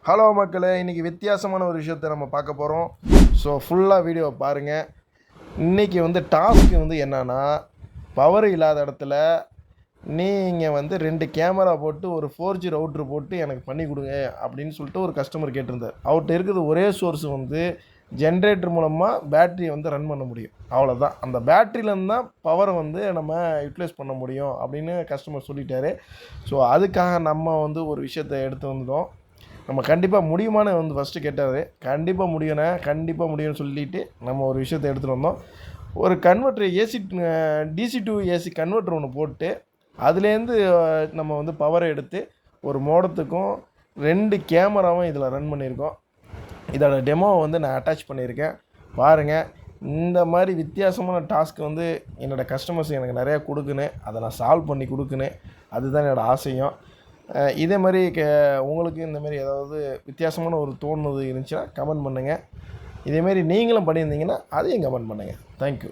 Hello மக்களே, இன்றைக்கி வித்தியாசமான ஒரு விஷயத்தை நம்ம பார்க்க போகிறோம். ஸோ ஃபுல்லாக வீடியோ பாருங்கள். இன்றைக்கி டாஸ்க்கு என்னன்னா, பவர் இல்லாத இடத்துல நீங்கள் 2 கேமரா போட்டு ஒரு 4G ரவுட்ரு போட்டு எனக்கு பண்ணி கொடுங்க அப்படின்னு சொல்லிட்டு ஒரு கஸ்டமர் கேட்டிருந்தார். அவர்கிட்ட இருக்கிறது ஒரே சோர்ஸ் ஜென்ரேட்டர் மூலமாக பேட்ரியை ரன் பண்ண முடியும். அவ்வளோதான். அந்த பேட்ரியிலேருந்து தான் பவரை நம்ம யூட்டிலைஸ் பண்ண முடியும் அப்படின்னு கஸ்டமர் சொல்லிட்டாரு. ஸோ அதுக்காக நம்ம ஒரு விஷயத்தை எடுத்து வந்தோம். நம்ம கண்டிப்பாக முடியுமான்னு ஃபஸ்ட்டு கேட்டார். கண்டிப்பாக முடியும்னு சொல்லிவிட்டு நம்ம ஒரு விஷயத்தை எடுத்துகிட்டு வந்தோம். ஒரு converter DC to AC converter ஒன்று போட்டு அதுலேருந்து நம்ம பவரை எடுத்து ஒரு மோடத்துக்கும் 2 கேமராவும் இதில் ரன் பண்ணியிருக்கோம். இதோட டெமோவை நான் அட்டாச் பண்ணியிருக்கேன். பாருங்கள். இந்த மாதிரி வித்தியாசமான டாஸ்க் என்னோடய கஸ்டமர்ஸ் எனக்கு நிறையா கொடுக்குன்னு, அதை நான் சால்வ் பண்ணி கொடுக்குன்னு, அதுதான் என்னோடய ஆசையும். இதே மாதிரி உங்களுக்கு இந்த மாதிரி ஏதாவது வித்தியாசமான ஒரு தோணுது இருந்துச்சுன்னா கமெண்ட் பண்ணுங்கள். இதேமாரி நீங்களும் பண்ணியிருந்தீங்கன்னா அதையும் கமெண்ட் பண்ணுங்கள். தேங்க்யூ.